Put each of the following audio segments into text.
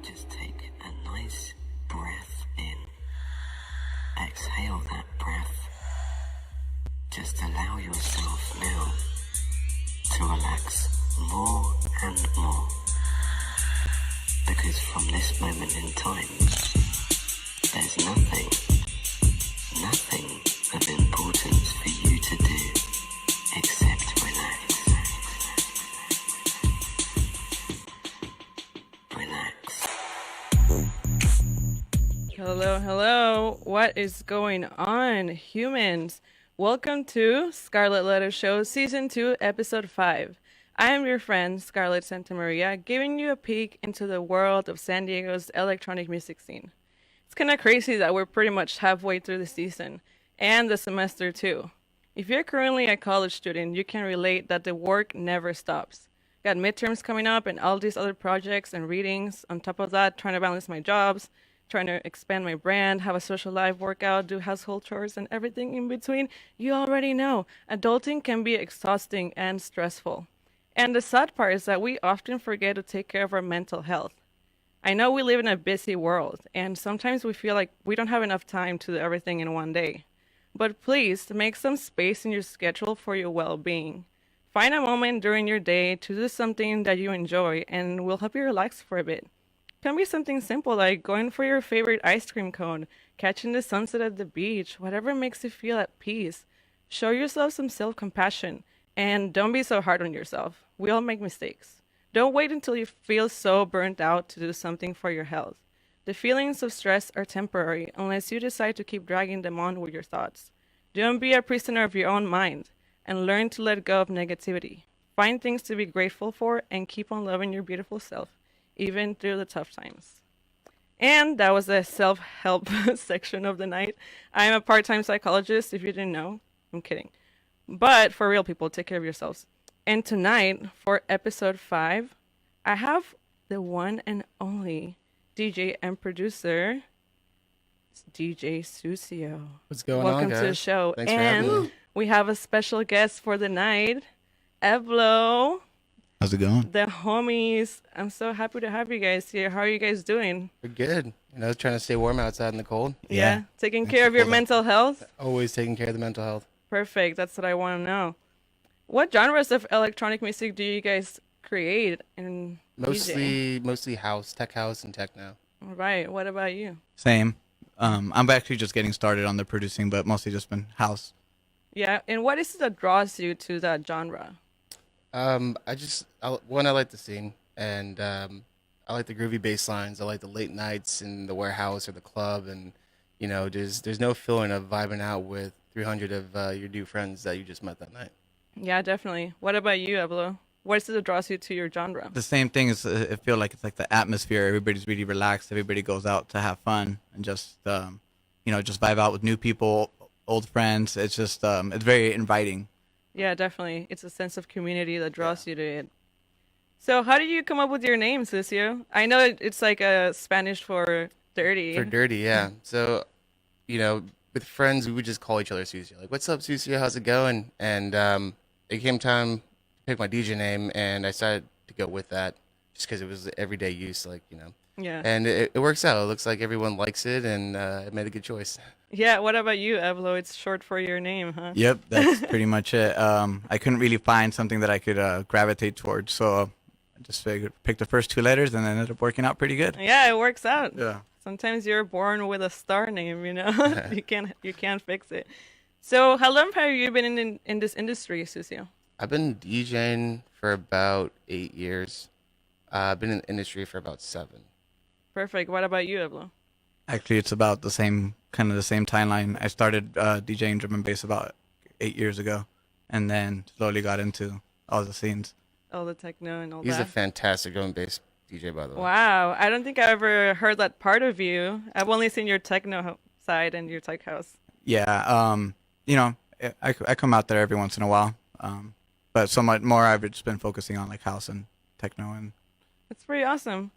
Just take a nice breath in. Exhale that breath. Just allow yourself now to relax more and more. Because from this moment in time, there's nothing of importance for you to do except relax. Relax. Hello. What is going on, humans? Welcome to Scarlett Letter Show Season 2, Episode 5. I am your friend, Scarlett Santamaria, giving you a peek into the world of San Diego's electronic music scene. It's kind of crazy that we're pretty much halfway through the season, and the semester too. If you're currently a college student, you can relate that the work never stops. Got midterms coming up and all these other projects and readings. On top of that, trying to balance my jobs, trying to expand my brand, have a social life, work out, do household chores, and everything in between. You already know, adulting can be exhausting and stressful. And the sad part is that we often forget to take care of our mental health. I know we live in a busy world, and sometimes we feel like we don't have enough time to do everything in one day. But please, make some space in your schedule for your well-being. Find a moment during your day to do something that you enjoy and will help you relax for a bit. Can be something simple like going for your favorite ice cream cone, catching the sunset at the beach, whatever makes you feel at peace. Show yourself some self-compassion, and don't be so hard on yourself. We all make mistakes. Don't wait until you feel so burnt out to do something for your health. The feelings of stress are temporary unless you decide to keep dragging them on with your thoughts. Don't be a prisoner of your own mind, and learn to let go of negativity. Find things to be grateful for and keep on loving your beautiful self, even through the tough times. And that was the self-help section of the night. I'm a part-time psychologist, if you didn't know. I'm kidding. But for real, people, take care of yourselves. And tonight, for episode 5, I have the one and only DJ and producer, it's DJ Susio. What's going on, Welcome guys? to the show. Thanks for having me. We have a special guest for the night, Evlo. How's it going? The homies. I'm so happy to have you guys here. How are you guys doing? We're good. Trying to stay warm outside in the cold. Yeah. Taking care of your mental health? Always taking care of the mental health. Perfect. That's what I want to know. What genres of electronic music do you guys create and DJ? Mostly house, tech house, and techno. All right. What about you? Same. I'm actually just getting started on the producing, but mostly just been house. Yeah. And what is it that draws you to that genre? I like the scene, and I like the groovy bass lines. I like the late nights in the warehouse or the club, and there's no feeling of vibing out with 300 of your new friends that you just met that night. Yeah, definitely. What about you, Evlo? What is it that draws you to your genre? The same thing is, I feel like it's like the atmosphere. Everybody's really relaxed. Everybody goes out to have fun and just vibe out with new people, old friends. It's just, it's very inviting. Yeah, definitely. It's a sense of community that draws you to it. So how did you come up with your name, Susio? I know it's like a Spanish for dirty. For dirty, yeah. So, with friends, we would just call each other Susio. Like, what's up, Susio? How's it going? And it came time to pick my DJ name, and I decided to go with that just because it was everyday use, Yeah. And it works out. It looks like everyone likes it, and I made a good choice. Yeah, what about you, Evlo? It's short for your name, huh? Yep, that's pretty much it. I couldn't really find something that I could gravitate towards, so I just picked the first 2 letters, and it ended up working out pretty good. Yeah, it works out. Yeah. Sometimes you're born with a star name, you can't fix it. So how long have you been in this industry, Susio? I've been DJing for about 8 years. I've been in the industry for about 7. Perfect. What about you, Evlo? Actually, it's about the same timeline. I started DJing drum and bass about 8 years ago, and then slowly got into all the scenes. All the techno and all He's that. a fantastic drum and bass DJ, by the way. Wow. I don't think I ever heard that part of you. I've only seen your techno side and your tech house. Yeah, I come out there every once in a while, but so much more I've just been focusing on like house and techno. And That's pretty awesome.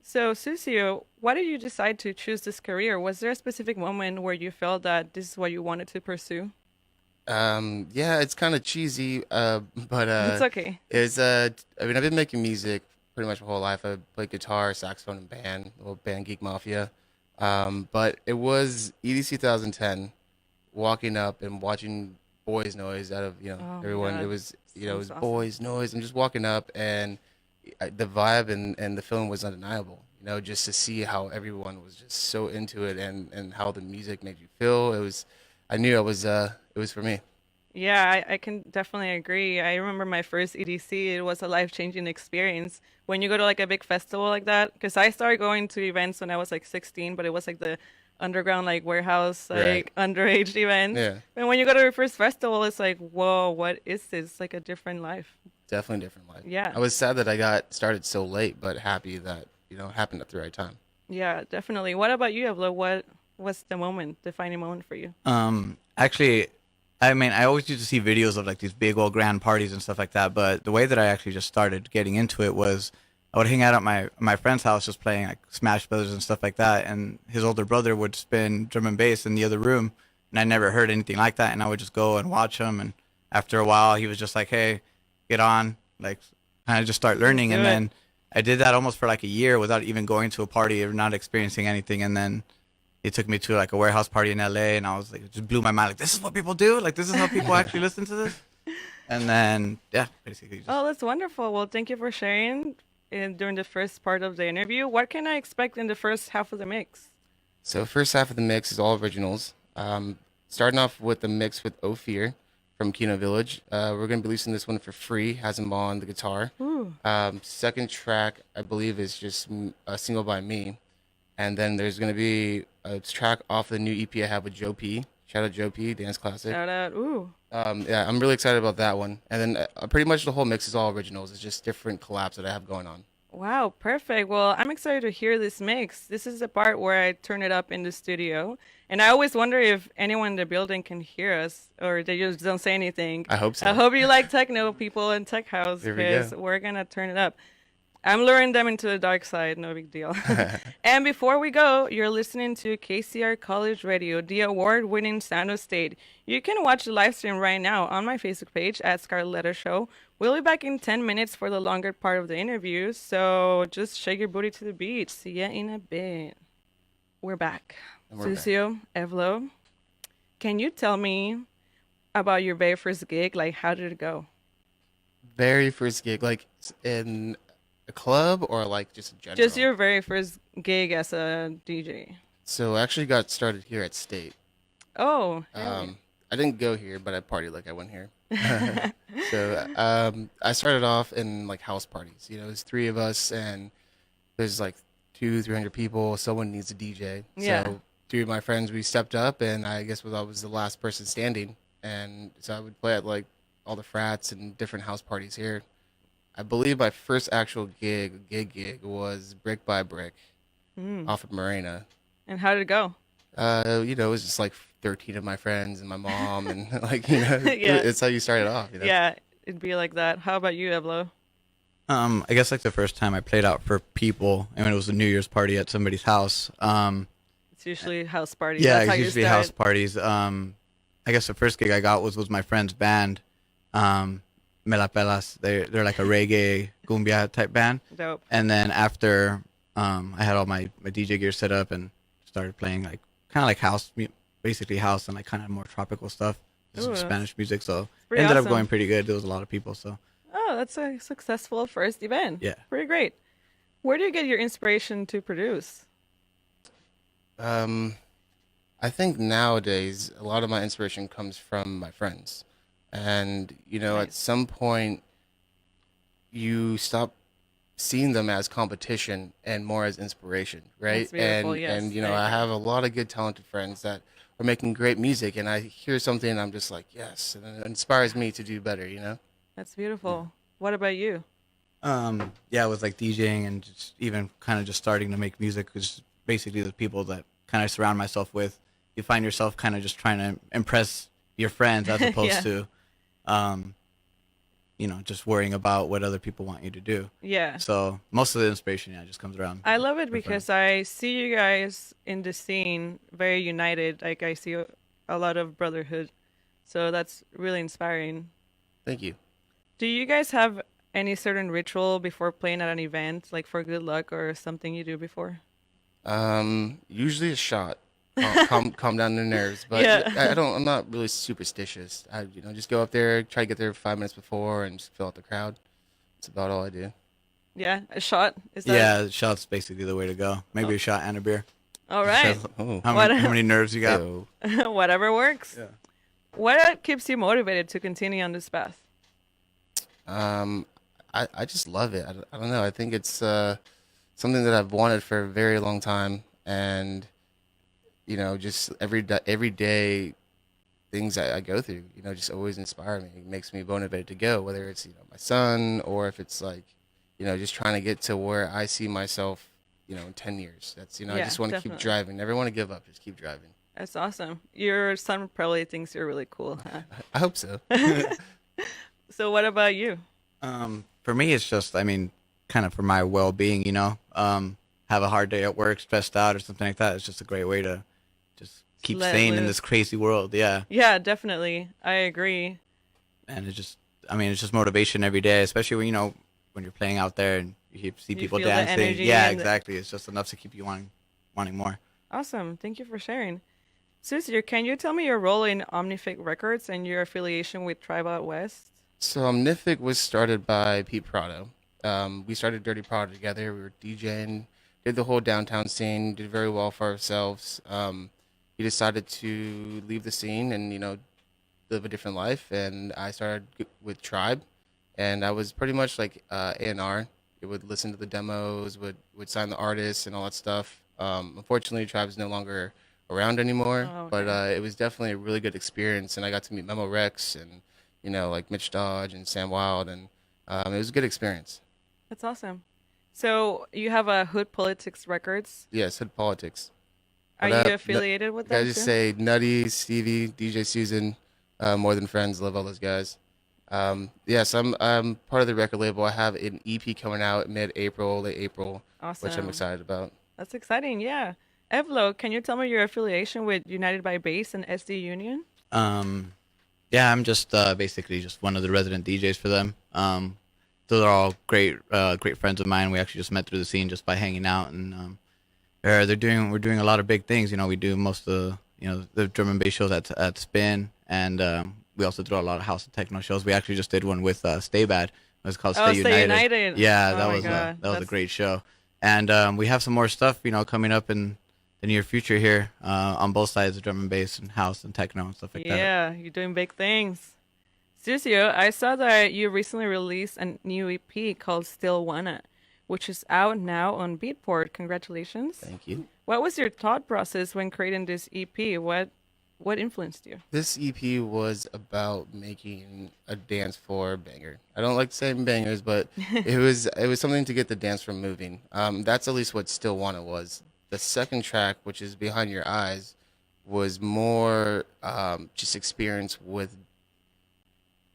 So, Susio, why did you decide to choose this career? Was there a specific moment where you felt that this is what you wanted to pursue? Yeah, it's kind of cheesy, but It's okay. I've been making music pretty much my whole life. I played guitar, saxophone, and band, the little band Geek Mafia. But it was EDC 2010, walking up and watching Boys Noise out of Oh my everyone. It God. was it Sounds was awesome. Boys Noise. I'm just walking up, and the vibe and the feeling was undeniable. Just to see how everyone was just so into it, and how the music made you feel. I knew it was for me. Yeah, I can definitely agree. I remember my first EDC, it was a life-changing experience. When you go to like a big festival like that, because I started going to events when I was like 16, but it was like the underground, like warehouse, Right. like underage events. Yeah. And when you go to your first festival, it's like, whoa, what is this? Like a different life. Definitely different life. Yeah. I was sad that I got started so late, but happy that, it happened at the right time. Yeah, definitely. What about you, Evlo? What was the moment, defining moment for you? Actually, I mean, I always used to see videos of like these big old grand parties and stuff like that. But the way that I actually just started getting into it was I would hang out at my friend's house just playing like Smash Brothers and stuff like that. And his older brother would spin drum and bass in the other room, and I never heard anything like that. And I would just go and watch him. And after a while, he was just like, "Hey, get on!" Like, kind of just start learning. do And it. then I did that almost for like a year without even going to a party or not experiencing anything. And then he took me to like a warehouse party in LA, and I was like, it just blew my mind. Like, this is what people do. Like, this is how people actually listen to this. And then, yeah, basically, just Oh, that's wonderful. Well, thank you for sharing during the first part of the interview. What can I expect in the first half of the mix? So first half of the mix is all originals. Starting off with the mix with Ophir from Kino Village. We're going to be releasing this one for free. Has him on the guitar. Ooh. Second track, I believe, is just a single by me. And then there's going to be a track off the new EP I have with Joe P. Shout out Joe P, dance classic. Shout out. Ooh. Yeah, I'm really excited about that one. And then pretty much the whole mix is all originals. It's just different collabs that I have going on. Wow, perfect. Well, I'm excited to hear this mix. This is the part where I turn it up in the studio. And I always wonder if anyone in the building can hear us or they just don't say anything. I hope so. I hope you like techno, people, and tech house Here we because go. we're going to turn it up. I'm luring them into the dark side, no big deal. And before we go, you're listening to KCR College Radio, the award-winning sound of state. You can watch the live stream right now on my Facebook page at Scarlett Show. We'll be back in 10 minutes for the longer part of the interview, so just shake your booty to the beat. See ya in a bit. We're back. And we're back. Susio, Evlo, can you tell me about your very first gig? Like, how did it go? Very first gig, like in a club or like just in general? Just your very first gig as a DJ. So I actually got started here at State. Oh, I didn't go here, but I partied like I went here. So I started off in like house parties. There's three of us, and there's like 300 people. Someone needs a DJ. Yeah. So three of my friends, we stepped up, and I guess I was the last person standing, and so I would play at like all the frats and different house parties here. I believe my first actual gig was Brick by Brick off of Morena. and how did it go? It was just like 13 of my friends and my mom, and like, Yeah. it's how you started off. Yeah, it'd be like that. How about you, Evlo? I guess like the first time I played out for people, I mean, it was a New Year's party at somebody's house. It's usually house parties. Yeah, That's how it's you usually start. house parties. I guess the first gig I got was my friend's band, Me La Pelas. They're like a reggae cumbia type band. Dope. And then after I had all my DJ gear set up and started playing like kind of like house, basically house and like kind of more tropical stuff, just some Ooh, Spanish music. So pretty ended up awesome. going pretty good. There was a lot of people. So Oh, that's a successful first event. Yeah. Pretty great. Where do you get your inspiration to produce? I think nowadays a lot of my inspiration comes from my friends, and at Nice. some point you stop seeing them as competition and more as inspiration, right? That's beautiful, and yes, and I I agree. have a lot of good talented friends that are making great music, and I hear something and I'm just like, yes, and it inspires me to do better. That's beautiful. What about you? yeah, with like DJing and just even kind of just starting to make music, is basically the people that kind of surround myself with. You find yourself kind of just trying to impress your friends as opposed Yeah. to, just worrying about what other people want you to do. Yeah. So most of the inspiration, just comes around. I love it with friends. because I see you guys in the scene very united. Like I see a lot of brotherhood. So that's really inspiring. Thank you. Do you guys have Any certain ritual before playing at an event, like for good luck or something you do before? Usually a shot. Calm down the nerves, but Yeah. I don't. I'm not really superstitious. I just go up there, try to get there 5 minutes before, and just fill out the crowd. That's about all I do. Yeah, a shot. Is that Yeah, shot's basically the way to go. Maybe a shot and a beer. all right? Oh, What How many nerves you got? ew. whatever works. Yeah. What keeps you motivated to continue on this path? Um, I just love it. I don't know. I think it's something that I've wanted for a very long time, and just every day things I go through, just always inspire me. It makes me motivated to go, whether it's my son or if it's like, just trying to get to where I see myself, in 10 years. That's I Yeah, just want to keep definitely. driving. Never want to give up. Just keep driving. That's awesome. Your son probably thinks you're really cool, huh? I hope so. So what about you? For me, it's just, I mean, kind of for my well-being, have a hard day at work, stressed out or something like that. It's just a great way to just keep Let sane in loose. this crazy world. Yeah. Yeah, definitely. I agree. And it's just motivation every day, especially when you're playing out there and you see You people feel the dancing. energy Yeah, and the- exactly. It's just enough to keep you wanting more. Awesome. Thank you for sharing. Susio, can you tell me your role in Omnifik Records and your affiliation with Tribe Out West? So Omnifik was started by Pete Prado. We started Dirty Prado together. We were DJing, did the whole downtown scene, did very well for ourselves. He decided to leave the scene and live a different life, and I started with Tribe, and I was pretty much like A&R. It would listen to the demos, would sign the artists and all that stuff. Unfortunately, Tribe is no longer around anymore, Oh, but okay. it was definitely a really good experience, and I got to meet Memo Rex and like Mitch Dodge and Sam Wild, and it was a good experience. That's awesome. So you have a Hood Politics Records. Yes, Hood Politics. Are But, you affiliated with I them just too? say Nutty, Stevie, DJ Susan, More Than Friends, love all those guys. Yes, I'm part of the record label. I have an EP coming out mid-April, late April, which I'm Awesome. excited about. That's exciting. Yeah. Evlo, can you tell me your affiliation with United by Bass and SD Union? Yeah, I'm just basically just one of the resident DJs for them. Those are all great friends of mine. We actually just met through the scene just by hanging out, and we're doing a lot of big things. We do most of the drum and bass shows at Spin, and we also do a lot of house and techno shows. We actually just did one with Stay Bad. It was called Oh, Stay Stay United. United. Yeah, Oh that my was God. that was a That's- great show, and we have some more stuff coming up in the near future here on both sides of drum and bass and house and techno and stuff like that. Yeah, you're doing big things. Susio, I saw that you recently released a new EP called Still Wanna, which is out now on Beatport. Congratulations. Thank you. What was your thought process when creating this EP? What influenced you? This EP was about making a dance floor banger. I don't like saying bangers, but it was something to get the dance floor moving. That's at least what Still Wanna was. The second track, which is Behind Your Eyes, was more just experience with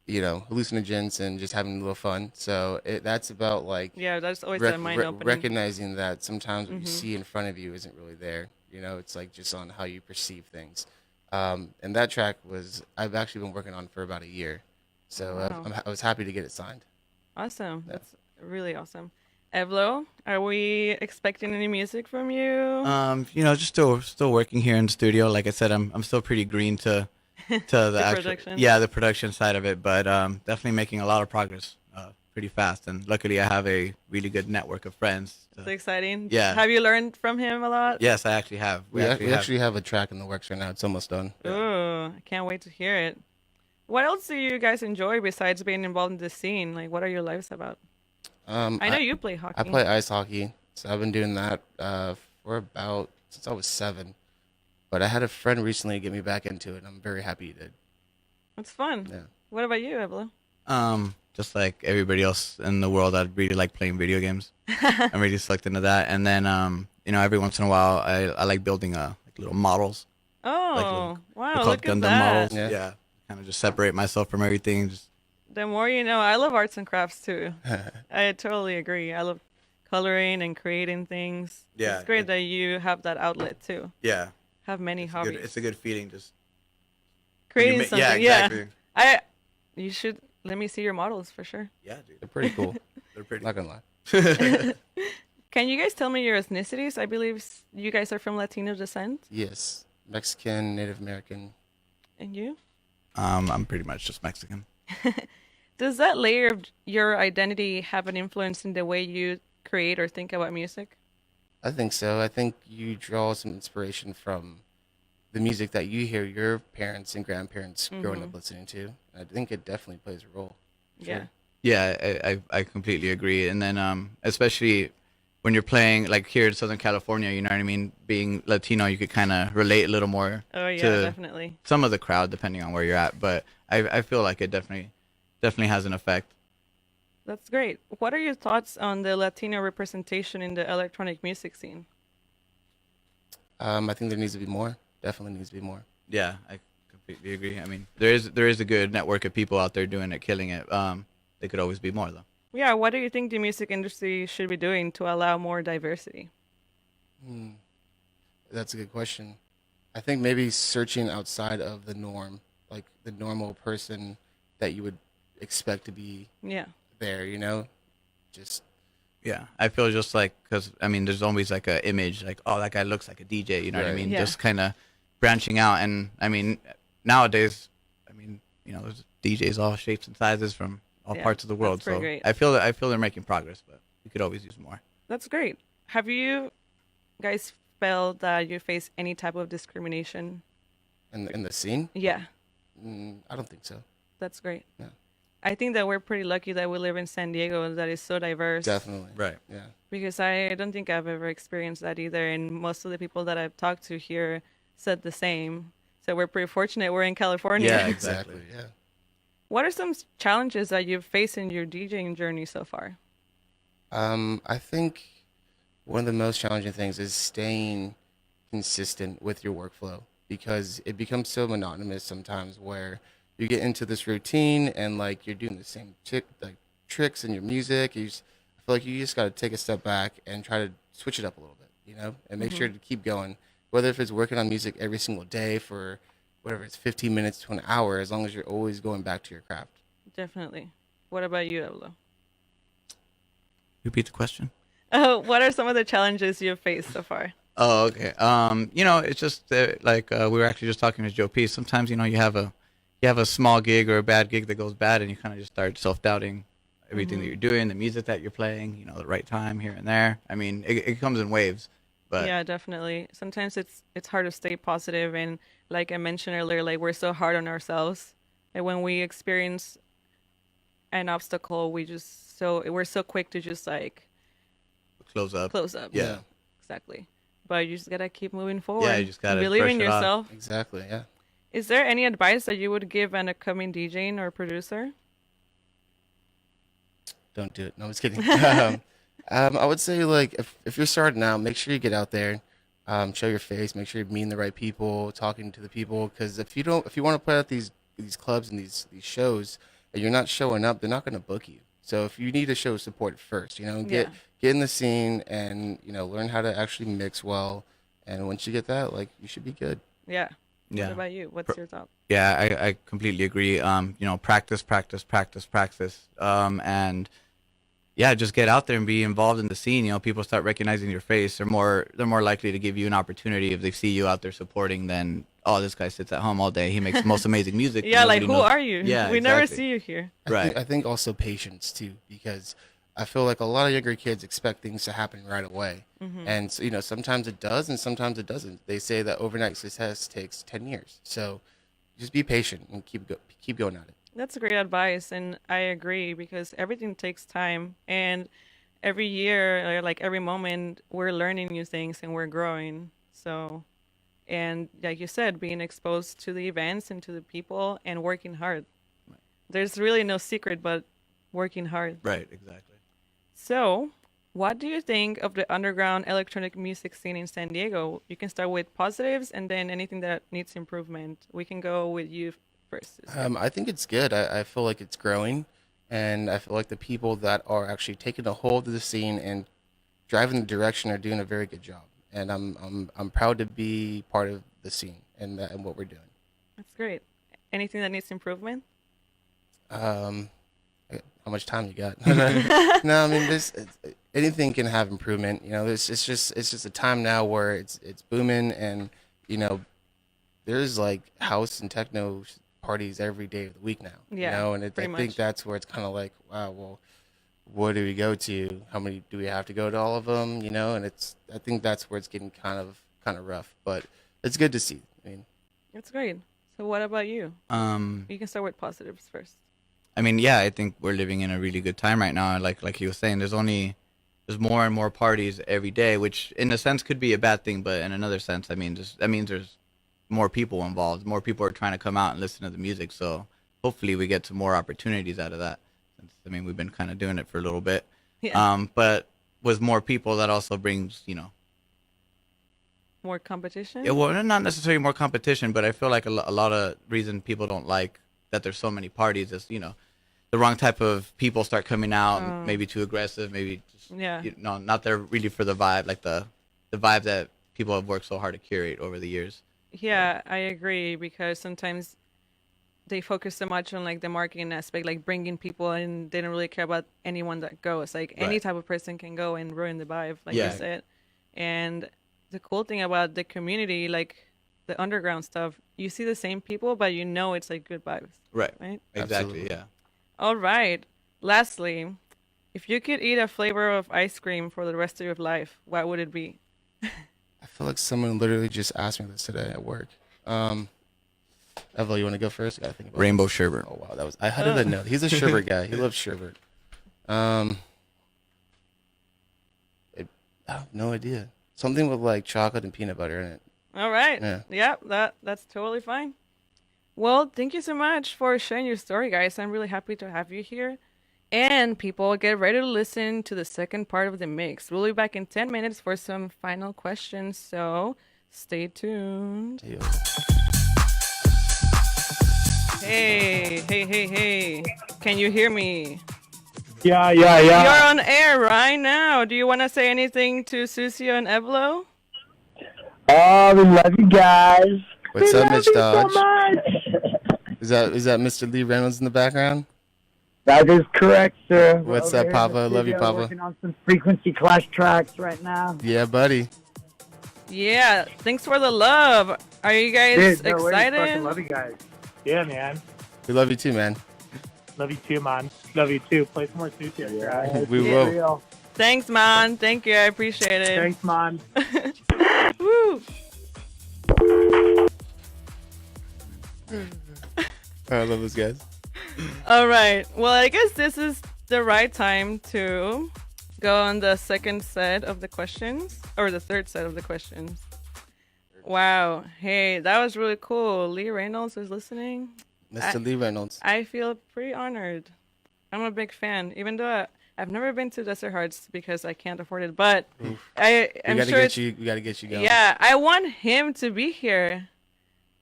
hallucinogens and just having a little fun. So that's about like Yeah, that's always a mind opening. recognizing that sometimes what you see in front of you isn't really there. It's like just on how you perceive things. And that track I've actually been working on for about a year. So Wow. I was happy to get it signed. Awesome. That's really awesome. Evlo, are we expecting any music from you? Just still working here in the studio. Like I said, I'm still pretty green to the actual production. the production side of it, but definitely making a lot of progress pretty fast. And luckily, I have a really good network of friends. It's exciting. Yeah. Have you learned from him a lot? Yes, I actually have. We actually have a track in the works right now. It's almost done. Ooh, I can't wait to hear it. What else do you guys enjoy besides being involved in the scene? Like, what are your lives about? I know you play hockey. I play ice hockey, so I've been doing that since I was 7. But I had a friend recently get me back into it, and I'm very happy he did. It's fun. Yeah. What about you, Evlo? Just like everybody else in the world, I really like playing video games. I'm really sucked into that. And then every once in a while, I like building like little models. Oh, little- wow, They're look called at Gundam that. models. Yeah. Yeah. Kind of just separate myself from everything. Just The more you know. I love arts and crafts too. I totally agree. I love coloring and creating things. Yeah, It's great it- that you have that outlet too. yeah. Have many hobbies. It's a good feeling. Just Creating you something. yeah, exactly. You should Let me see your models for sure. Yeah, dude. They're pretty cool. They're pretty. Not gonna lie. Can you guys tell me your ethnicities? I believe you guys are from Latino descent. Yes, Mexican, Native American. And you? I'm pretty much just Mexican. Does that layer of your identity have an influence in the way you create or think about music? I think so. I think you draw some inspiration from the music that you hear your parents and grandparents growing up listening to. I think it definitely plays a role. Yeah. Sure. Yeah, I completely agree. And then especially when you're playing like here in Southern California, you know what I mean? Being Latino, you could kind of relate a little more Oh yeah, to definitely. some of the crowd, depending on where you're at. But I feel like it definitely has an effect. That's great. What are your thoughts on the Latino representation in the electronic music scene? I think there needs to be more. Definitely needs to be more. Yeah, I completely agree. I mean, there is a good network of people out there doing it, killing it. There could always be more though. Yeah, what do you think the music industry should be doing to allow more diversity? That's a good question. I think maybe searching outside of the norm, like the normal person that you would expect to be Yeah. there, you know? Just, Yeah, I feel just like because I mean, there's always like a image like, oh, that guy looks like a DJ. You know what I Right. mean? Yeah. Just kind of branching out, and I mean, nowadays, I mean, there's DJs all shapes and sizes from all Yeah, parts of the world. that's pretty So great. I feel they're making progress, but we could always use more. That's great. Have you guys felt that you face any type of discrimination? in the scene, Yeah, I don't think so. that's great. Yeah. I think that we're pretty lucky that we live in San Diego that is so diverse. Definitely. Right. Yeah. Because I don't think I've ever experienced that either. And most of the people that I've talked to here said the same. So we're pretty fortunate we're in California. Yeah, Exactly. Exactly. Yeah. What are some challenges that you've faced in your DJing journey so far? I think one of the most challenging things is staying consistent with your workflow because it becomes so monotonous sometimes where you get into this routine and like you're doing the same tricks in your music. I feel like you just got to take a step back and try to switch it up a little bit, you know, and make sure to keep going. Whether if it's working on music every single day for whatever it's 15 minutes to an hour, as long as you're always going back to your craft. Definitely. What about you, Evlo? Repeat the question. What are some of the challenges you've faced so far? Oh, okay. It's just like we were actually just talking to Joe P. Sometimes you have a small gig or a bad gig that goes bad, and you kind of just start self-doubting everything that you're doing, the music that you're playing, the right time here and there. I mean, it comes in waves, but Yeah, definitely. Sometimes it's hard to stay positive, and like I mentioned earlier, like we're so hard on ourselves, and when we experience an obstacle, we're so quick to just like close up. close up. Yeah. Exactly. But you just gotta keep moving forward. Yeah, you just gotta believe in brush it off. yourself. Exactly. Yeah. Is there any advice that you would give an upcoming DJ or producer? Don't do it. No, I'm just kidding. I would say like if you're starting out, make sure you get out there, show your face, make sure you're meeting the right people, talking to the people. Because if you want to play at these clubs and these shows, and you're not showing up, they're not going to book you. So if you need to show support first, get in the scene and learn how to actually mix well. And once you get that, like you should be good. Yeah. Yeah. What about you? What's your thought? Yeah, I completely agree. Practice, and yeah, just get out there and be involved in the scene. People start recognizing your face. They're more likely to give you an opportunity if they see you out there supporting than, oh, this guy sits at home all day. He makes the most amazing music. Yeah, like Nobody who knows. are you? Yeah, we never exactly. see you here. Right. I think also patience too, because I feel like a lot of younger kids expect things to happen right away, and sometimes it does, and sometimes it doesn't. They say that overnight success takes 10 years, so just be patient and keep going at it. That's great advice, and I agree because everything takes time, and every year, or like every moment, we're learning new things and we're growing. So, and like you said, being exposed to the events and to the people and working hard. There's really no secret but working hard. Right. Exactly. So, what do you think of the underground electronic music scene in San Diego? You can start with positives and then anything that needs improvement. We can go with you first. I think it's good. I feel like it's growing, and I feel like the people that are actually taking a hold of the scene and driving the direction are doing a very good job. And I'm proud to be part of the scene and what we're doing. That's great. Anything that needs improvement? Um, how much time you got? No, I mean, anything can have improvement. You know, it's just a time now where it's booming, and you know, there's like house and techno parties every day of the week now. You Yeah, know, and I pretty think much. that's where it's kind of like, wow, well, where do we go to? How many do we have to go to all of them? You know, and I think that's where it's getting kind of rough, but it's good to see. I mean, It's great. So what about you? Um, You can start with positives first. I mean, yeah, I think we're living in a really good time right now. Like he was saying, there's more and more parties every day, which in a sense could be a bad thing, but in another sense, I mean, that means there's more people involved. More people are trying to come out and listen to the music. So hopefully we get some more opportunities out of that. Since I mean, we've been kind of doing it for a little bit. Yeah. But with more people, that also brings, More competition? yeah, well, not necessarily more competition, but I feel like a lot of reason people don't like that there's so many parties is, the wrong type of people start coming out, maybe too aggressive, maybe just, Yeah. not there really for the vibe, like the vibe that people have worked so hard to curate over the years. Yeah, I agree because sometimes they focus so much on like the marketing aspect, like bringing people in. They don't really care about anyone that goes. Like any Right. type of person can go and ruin the vibe, like you Yeah. said. And the cool thing about the community, like the underground stuff, you see the same people, but you know it's like good vibes, Right. right? Exactly. Absolutely. Yeah. All right. Lastly, if you could eat a flavor of ice cream for the rest of your life, what would it be? I feel like someone literally just asked me this today at work. Evlo, you want to go first? I gotta think about Rainbow this. sherbet. Oh wow, I had it a note. He's a sherbet guy. He loves sherbet. Um, I have no idea. Something with like chocolate and peanut butter in it. All right. Yeah. Yeah, that's totally fine. Well, thank you so much for sharing your story, guys. I'm really happy to have you here. And people, get ready to listen to the second part of the mix. We'll be back in 10 minutes for some final questions, so stay tuned. Ew. Hey. Can you hear me? Yeah. You're on air right now. Do you want to say anything to Susio and Evlo? Oh, we love you guys. What's we up, love Mitch you Dodge? so much. Is that Mr. Lee Reynolds in the background? That is correct, sir. We're What's over up, here in Papa? the Love you, studio Papa. Working on some frequency clash tracks right now. Yeah, buddy. Yeah, thanks for the love. Are you guys Dude, no worries. Fucking excited? love you guys. Yeah, man. We love you too, man. Love you too, man. Love you too. Play some more Susio. Yeah, We it's will. real. Thanks, man. Thank you. I appreciate it. Thanks, man. Woo. I love those guys. All right. Well, I guess this is the right time to go on the second set of the questions, or the third set of the questions. Wow. Hey, that was really cool. Lee Reynolds is listening. Mr. Lee Reynolds. I feel pretty honored. I'm a big fan, even though I've never been to Desert Hearts because I can't afford it. But I'm sure it's, We gotta get you going. yeah, I want him to be here.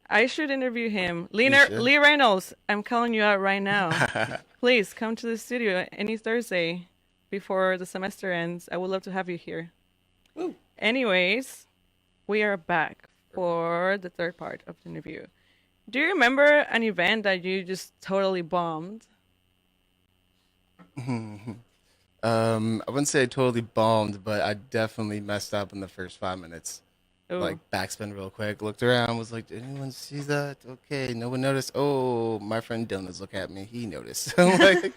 I should interview him. should. Lee Reynolds, I'm calling you out right now. Please come to the studio any Thursday before the semester ends. I would love to have you here. Woo. Anyways, we are back for the third part of the interview. Do you remember an event that you just totally bombed? I wouldn't say I totally bombed, but I definitely messed up in the first 5 minutes. Ooh. Like backspin real quick, looked around, was like, did anyone see that? Okay, no one noticed. Oh, my friend Dylan's looking at me. He noticed. Like,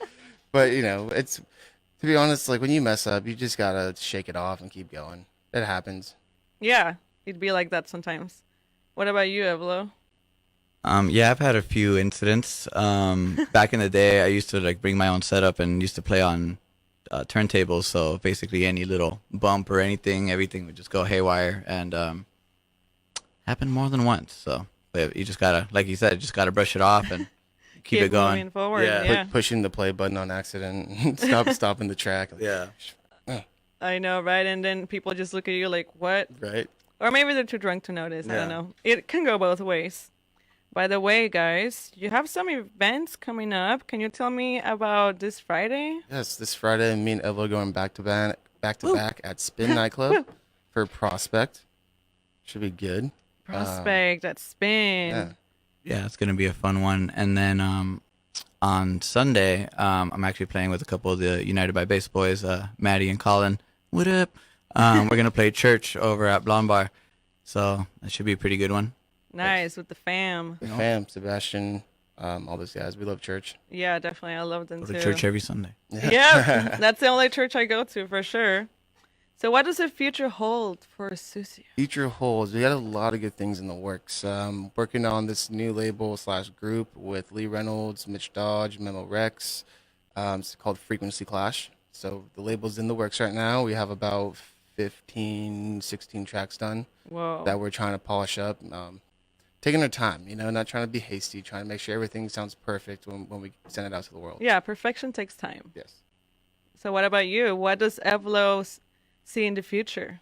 but it's, to be honest, like when you mess up, you just gotta shake it off and keep going. It happens. Yeah, it'd be like that sometimes. What about you, Evlo? Yeah, I've had a few incidents. Back in the day, I used to like bring my own setup and used to play on turntables. So basically, any little bump or everything would just go haywire, and happened more than once. So but you just gotta, like you said, just gotta brush it off and keep it going. moving forward. Yeah. Yeah. Pushing the play button on accident, stopping the track. Like, Yeah. I know, right? And then people just look at you like, what? right. Or maybe they're too drunk to notice. I don't Yeah. know. It can go both ways. By the way, guys, you have some events coming up. Can you tell me about this Friday? Yes, this Friday, me and Evlo going back to back at Spin Nightclub for Prospect. Should be good. Prospect, that spin. Yeah. Yeah, it's gonna be a fun one. And then on Sunday, I'm actually playing with a couple of the United by Base boys, Maddie and Colin. What up? We're going to play church over at Blonde Bar. So that should be a pretty good one. Nice, with the fam. The fam, Sebastian, all those guys. We love church. Yeah, definitely. I love them Go too. to church every Sunday. Yeah, that's the only church I go to for sure. So what does the future hold for Susio? Future holds. We got a lot of good things in the works. Working on this new label / group with Lee Reynolds, Mitch Dodge, Memo Rex. It's called Frequency Clash. So the label's in the works right now. We have about 15, 16 tracks done Whoa. that we're trying to polish up. Taking our time, not trying to be hasty, trying to make sure everything sounds perfect when we send it out to the world. Yeah, perfection takes time. Yes. So what about you? What does Evlo see in the future?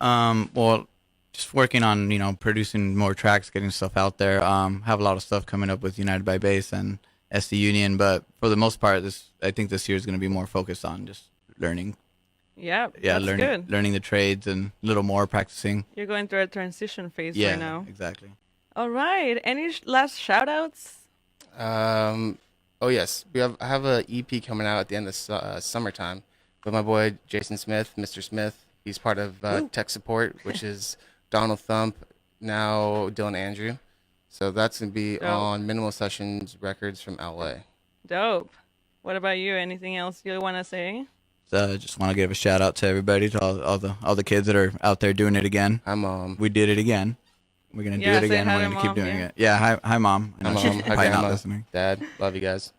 Well, just working on, producing more tracks, getting stuff out there. Have a lot of stuff coming up with United by Bass and SD Union, but for the most part, I think this year is going to be more focused on just learning. Yeah, Yeah, that's good. learning the trades and a little more practicing. You're going through a transition phase Yeah, right now. exactly. All right. Any last shout outs? Oh yes, I have a EP coming out at the end of summertime with my boy Jason Smith, Mr. Smith. He's part of tech support, which is Donald Thump, now Dylan Andrew. So that's gonna be Dope. on Minimal Sessions Records from LA. Dope. What about you? Anything else you want to say? So just want to give a shout out to everybody, to all the kids that are out there doing it again. Hi mom. We did it again. We're gonna Yeah, do it say again. hi We're to gonna keep Mom, doing yeah. it. Yeah, hi mom. I Hi know mom. she's Hi probably not grandma. listening. Dad, love you guys.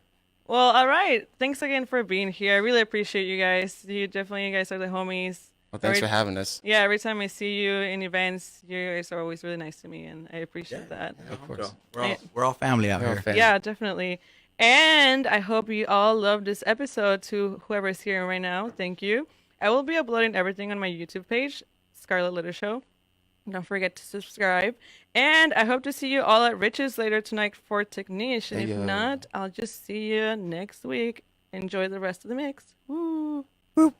Well, all right. Thanks again for being here. I really appreciate you guys. You guys are the homies. Well, thanks Every- for having us. Yeah, every time I see you in events, you guys are always really nice to me, and I appreciate that. Of course. We're all family out We're all here. fam. Yeah, definitely. And I hope you all love this episode. To whoever is here right now, thank you. I will be uploading everything on my YouTube page, Scarlett Little Show. Don't forget to subscribe. And I hope to see you all at Rich's later tonight for Technician. If Hey, yo. not, I'll just see you next week. Enjoy the rest of the mix. Woo! Boop.